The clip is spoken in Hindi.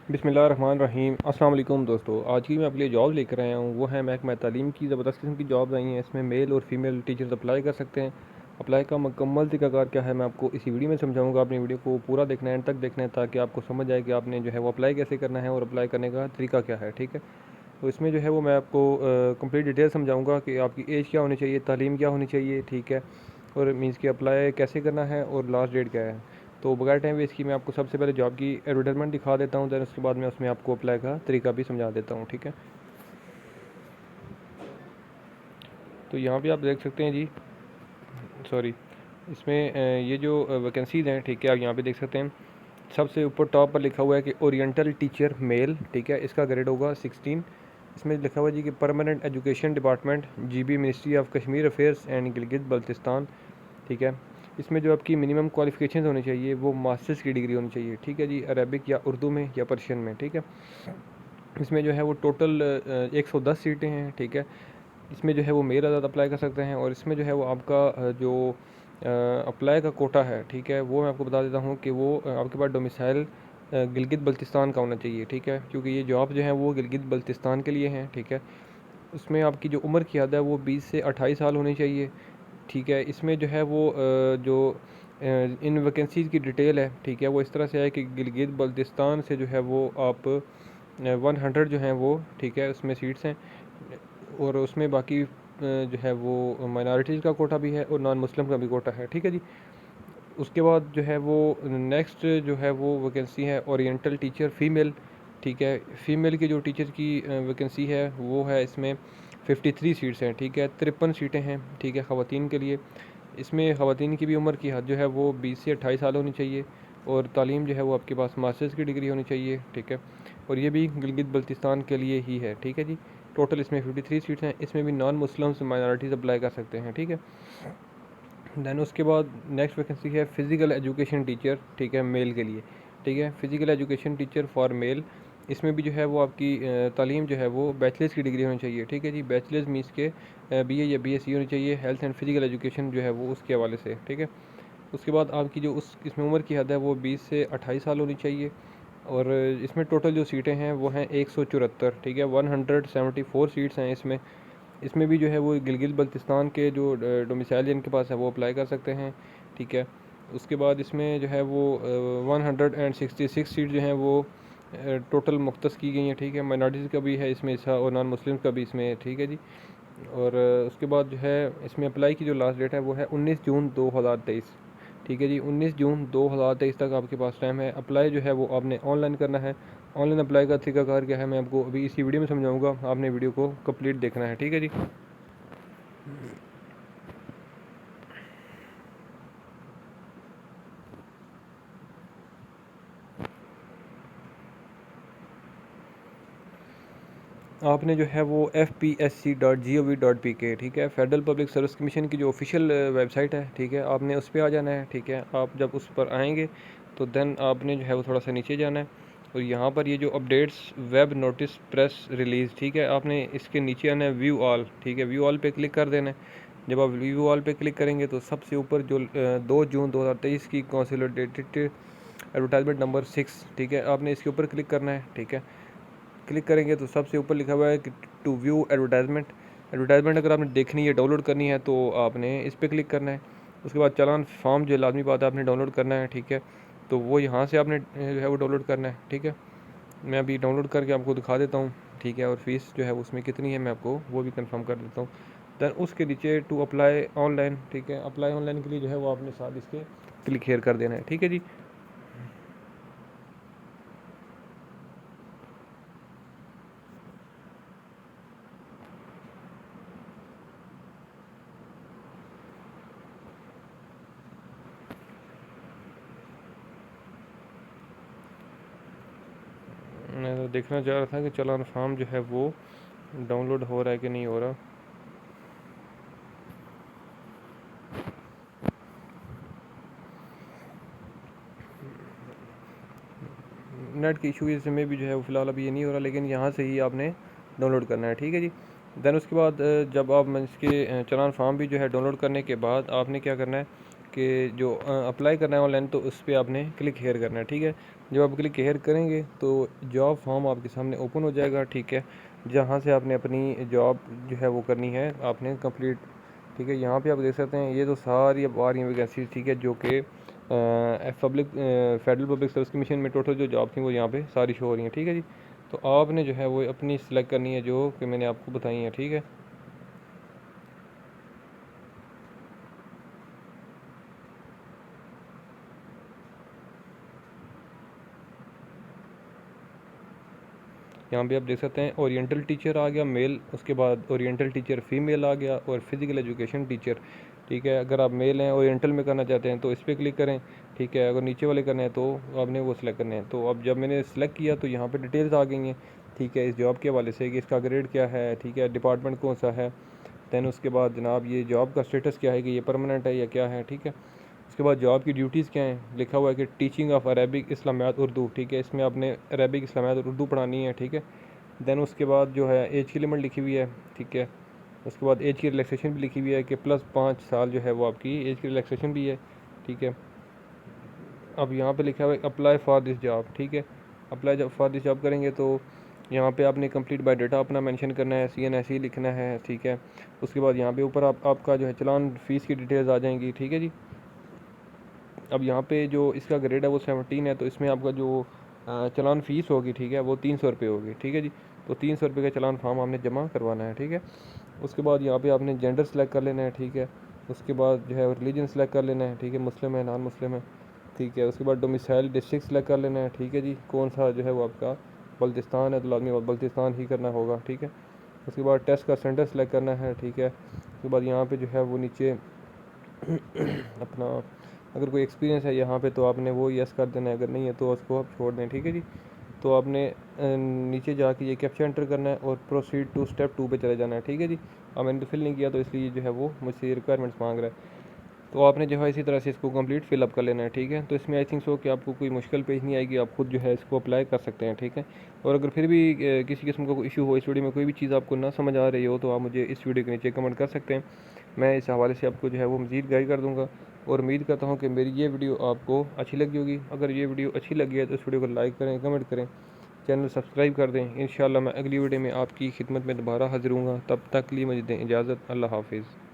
बिस्मिल्लाहिर्रहमानिर्रहीम। अस्सलाम वालेकुम दोस्तों, आज की मैं अपने लिए जॉब लेकर आया हूँ। वो है महकमा तालीम की ज़बरदस्त किस्म की जॉब आई हैं। इसमें मेल और फीमेल टीचर्स अप्लाई कर सकते हैं। अप्लाई का मुकम्मल तरीक़ाकार क्या है मैं आपको इसी वीडियो में समझाऊंगा। अपनी वीडियो को पूरा देखना है, एंड तक देखना है, ताकि आपको समझ आए कि आपने जो है वो अप्लाई कैसे करना है और अप्लाई करने का तरीका क्या है। ठीक है, तो इसमें जो है वो मैं आपको कंप्लीट डिटेल समझाऊंगा कि आपकी एज क्या होनी चाहिए, तालीम क्या होनी चाहिए। ठीक है, और मीन्स कि अप्लाई कैसे करना है और लास्ट डेट क्या है। तो बगैर टाइम वेस्ट की मैं आपको सबसे पहले जॉब की एडवर्टाइजमेंट दिखा देता हूँ, दैन उसके बाद मैं उसमें आपको अप्लाई का तरीका भी समझा देता हूँ। ठीक है, तो यहाँ पे आप देख सकते हैं जी, सॉरी, इसमें ये जो वैकेंसीज़ हैं, ठीक है, आप यहाँ पे देख सकते हैं। सबसे ऊपर टॉप पर लिखा हुआ है कि ओरिएंटल टीचर मेल। ठीक है, इसका ग्रेड होगा 16। इसमें लिखा हुआ है जी कि permanent education department, GB, ministry of Kashmir affairs and Gilgit Baltistan. ठीक है, इसमें जो आपकी मिनिमम क्वालिफिकेशन होनी चाहिए वो मास्टर्स की डिग्री होनी चाहिए। ठीक है जी, अरबिक या उर्दू में या पर्शियन में। ठीक है, इसमें जो है वो टोटल 110 सीटें हैं। ठीक है, इसमें जो है वो मेल आज़ाद अप्लाई कर सकते हैं, और इसमें जो है वो आपका जो अप्लाई का कोटा है, ठीक है, वो मैं आपको बता देता हूँ कि वो आपके पास डोमिसाइल गिलगित बल्तिस्तान का होना चाहिए। ठीक है, क्योंकि ये जॉब जो है वो गिलगित बल्तिस्तान के लिए हैं। ठीक है, उसमें आपकी जो उम्र की हद है वो 20 से 28 साल होनी चाहिए। ठीक है, इसमें जो है वो जो इन वैकेंसीज़ की डिटेल है, ठीक है, वो इस तरह से है कि गिलगित बल्तिस्तान से जो है वो आप 100 जो हैं वो, ठीक है, उसमें सीट्स हैं, और उसमें बाकी जो है वो माइनॉरिटीज़ का कोटा भी है और नॉन मुस्लिम का भी कोटा है। ठीक है जी, उसके बाद जो है वो नेक्स्ट जो है वो वैकेंसी है ओरिएंटल टीचर फ़ीमेल। ठीक है, फ़ीमेल की जो टीचर की वैकेंसी है वो है, इसमें 53 सीट्स हैं। ठीक है, 53 सीटें हैं। ठीक है, ख़वातीन के लिए। इसमें ख़वातीन की भी उम्र की हद जो है वो 20 से 28 साल होनी चाहिए, और तालीम जो है वो आपके पास मास्टर्स की डिग्री होनी चाहिए। ठीक है, और ये भी गिलगित बल्तिस्तान के लिए ही है। ठीक है जी, टोटल इसमें 53 सीट्स हैं। इसमें भी नॉन मुस्लिम्स माइनॉरिटीज़ अप्लाई कर सकते हैं। ठीक है, दैन उसके बाद नेक्स्ट वैकेंसी है फ़िज़िकल एजुकेशन टीचर। ठीक है, मेल के लिए। ठीक है, physical education teacher for male. इसमें भी जो है वो आपकी तालीम जो है वो बैचलर्स की डिग्री होनी चाहिए। ठीक है जी, बैचलर्स मीन्स के बीए या बीएससी होनी चाहिए, हेल्थ एंड फिज़िकल एजुकेशन जो है वो उसके हवाले से। ठीक है, उसके बाद आपकी जो उस इसमें उम्र की हद है वो 20 से 28 साल होनी चाहिए, और इसमें टोटल जो सीटें हैं वो हैं 174। ठीक है, 174 सीट्स हैं इसमें। इसमें भी जो है वो गिलगित बल्तिस्तान के जो डोमिसाइल जिनके पास है वो अप्लाई कर सकते हैं। ठीक है, उसके बाद इसमें जो है वो 166 सीट जो हैं वो टोटल मुख्तस की गई हैं। ठीक है, माइनॉरिटीज़ का भी है इसमें हिस्सा और नॉन मुस्लिम का भी इसमें है। ठीक है जी, और उसके बाद जो है इसमें अप्लाई की जो लास्ट डेट है वो है 19 जून 2023। ठीक है जी, 19 जून 2023 तक आपके पास टाइम है। अप्लाई जो है वो आपने ऑनलाइन करना है। ऑनलाइन अप्लाई का तरीकाकार क्या है मैं आपको अभी इसी वीडियो में समझाऊंगा, आपने वीडियो को कंप्लीट देखना है। ठीक है जी, आपने जो है वो fpsc.gov.pk, ठीक है, फेडरल पब्लिक सर्विस कमीशन की जो ऑफिशियल वेबसाइट है, ठीक है, आपने उस पर आ जाना है। ठीक है, आप जब उस पर आएंगे तो देन आपने जो है वो थोड़ा सा नीचे जाना है, और यहाँ पर ये जो updates web notice press release, ठीक है, आपने इसके नीचे आना है व्यू ऑल। ठीक है, व्यू ऑल पे क्लिक कर देना है। जब आप व्यू ऑल पे क्लिक करेंगे तो सबसे ऊपर जो 2 जून 2023 की कंसोलिडेटेड एडवर्टाइजमेंट नंबर 6, ठीक है, आपने इसके ऊपर क्लिक करना है। ठीक है, क्लिक करेंगे तो सबसे ऊपर लिखा हुआ है कि टू व्यू एडवर्टाइजमेंट। एडवर्टाइजमेंट अगर आपने देखनी है, डाउनलोड करनी है, तो आपने इस पर क्लिक करना है। उसके बाद चालान फॉर्म जो लाजमी बात है आपने डाउनलोड करना है। ठीक है, तो वो यहाँ से आपने जो है वो डाउनलोड करना है। ठीक है, मैं अभी डाउनलोड करके आपको दिखा देता हूँ। ठीक है, और फीस जो है उसमें कितनी है मैं आपको वो भी कंफर्म कर देता हूँ। दैन उसके नीचे टू अप्लाई ऑनलाइन। ठीक है, अप्लाई ऑनलाइन के लिए जो है वो आपने साथ इसके क्लिक हेयर कर देना है। ठीक है जी, मैं तो देखना चाह रहा था कि चालान फॉर्म जो है वो डाउनलोड हो रहा है कि नहीं हो रहा। नेट की इशू इसमें भी जो है वो फ़िलहाल अभी ये नहीं हो रहा, लेकिन यहाँ से ही आपने डाउनलोड करना है। ठीक है जी, दैन उसके बाद जब आप इसके चालान फॉर्म भी जो है डाउनलोड करने के बाद आपने क्या करना है कि जो अप्लाई करना है ऑनलाइन, तो उस पर आपने क्लिक हेयर करना है। ठीक है, जब आप क्लिक हेयर करेंगे तो जॉब फॉर्म आपके सामने ओपन हो जाएगा। ठीक है, जहाँ से आपने अपनी जॉब जो है वो करनी है आपने कंप्लीट। ठीक है, यहाँ पे आप देख सकते हैं ये तो सारी अब आ रही हैं वैकेंसीज। ठीक है, जो कि फेडरल पब्लिक सर्विस कमीशन में टोटल जो जॉब थी वो यहाँ पे सारी शो हो रही हैं। ठीक है जी, तो आपने जो है वो अपनी सिलेक्ट करनी है जो कि मैंने आपको बताई है। ठीक है, यहाँ पे आप देख सकते हैं ओरिएंटल टीचर आ गया मेल, उसके बाद ओरिएंटल टीचर फीमेल आ गया, और फिज़िकल एजुकेशन टीचर। ठीक है, अगर आप मेल हैं ओरिएंटल में करना चाहते हैं तो इस पर क्लिक करें। ठीक है, अगर नीचे वाले करने हैं तो आपने वो सिलेक्ट करने हैं। तो अब जब मैंने सेलेक्ट किया तो यहाँ पे डिटेल्स आ गई हैं। ठीक है, इस जॉब के हवाले से कि इसका ग्रेड क्या है, ठीक है, डिपार्टमेंट कौन सा है, दैन उसके बाद जनाब ये जॉब का स्टेटस क्या है कि ये परमानेंट है या क्या है। ठीक है, उसके बाद जॉब की ड्यूटीज़ क्या हैं, लिखा हुआ है कि टीचिंग ऑफ अरेबिक इस्लामियात उर्दू। ठीक है, इसमें आपने अरेबिक इस्लामियात उर्दू पढ़ानी है। ठीक है, दैन उसके बाद जो है एज की लिमिट लिखी हुई है। ठीक है, उसके बाद एज की रिलैक्सेशन भी लिखी हुई है कि +5 साल जो है वो आपकी एज की रिलैक्सेशन भी है। ठीक है, अब यहाँ पे लिखा हुआ है अप्लाई फॉर दिस जॉब। ठीक है, अप्लाई जब फॉर दिस जॉब करेंगे तो यहाँ पे आपने कंप्लीट बायोडाटा अपना मेंशन करना है, CNSE लिखना है। ठीक है, उसके बाद यहाँ पे ऊपर आपका जो है चलान फ़ीस की डिटेल्स आ जाएंगी। ठीक है जी, अब यहाँ पे जो इसका ग्रेड है वो 17 है, तो इसमें आपका जो चलान फ़ीस होगी, ठीक है, वो 300 रुपये होगी। ठीक है जी, तो 300 रुपये का चलान फॉर्म आपने जमा करवाना है। ठीक है, उसके बाद यहाँ पे आपने जेंडर सेलेक्ट कर लेना है। ठीक है, उसके बाद जो है रिलीजन सेलेक्ट कर लेना है। ठीक है, मुस्लिम है नॉन मुस्लिम है। ठीक है, उसके बाद डोमिसाइल डिस्ट्रिक्ट सेलेक्ट कर लेना है। ठीक है जी, कौन सा जो है वो आपका बल्तिस्तान है तो लाजमी बल्तिस्तान ही करना होगा। ठीक है, उसके बाद टेस्ट का सेंटर सेलेक्ट करना है। ठीक है, उसके बाद यहाँ पे जो है वो नीचे अपना अगर कोई एक्सपीरियंस है यहाँ पे तो आपने वो यस कर देना है, अगर नहीं है तो उसको आप छोड़ दें। ठीक है जी, तो आपने नीचे जाके ये कैप्चा एंटर करना है और प्रोसीड टू स्टेप 2 पे चले जाना है। ठीक है जी, अब मैंने तो फिल नहीं किया तो इसलिए जो है वो मुझसे रिक्वायरमेंट्स मांग रहा है। तो आपने जो है इसी तरह से इसको कंप्लीट फिलअप कर लेना है। ठीक है, तो इसमें आई थिंक सो कि आपको कोई मुश्किल पेश नहीं आएगी, आप खुद जो है इसको अप्लाई कर सकते हैं। ठीक है, और अगर फिर भी किसी किस्म का कोई इशू हो, इस वीडियो में कोई भी चीज़ आपको ना समझ आ रही हो, तो आप मुझे इस वीडियो के नीचे कमेंट कर सकते हैं। मैं इस हवाले से आपको जो है वो मज़ीद गाइड कर दूँगा, और उम्मीद करता हूँ कि मेरी ये वीडियो आपको अच्छी लगी होगी। अगर ये वीडियो अच्छी लगी है तो इस वीडियो को लाइक करें, कमेंट करें, चैनल सब्सक्राइब कर दें। इंशाल्लाह मैं अगली वीडियो में आपकी खिदमत में दोबारा हाजिर हूँगा। तब तक के लिए मुझे दें इजाज़त। अल्लाह हाफिज़।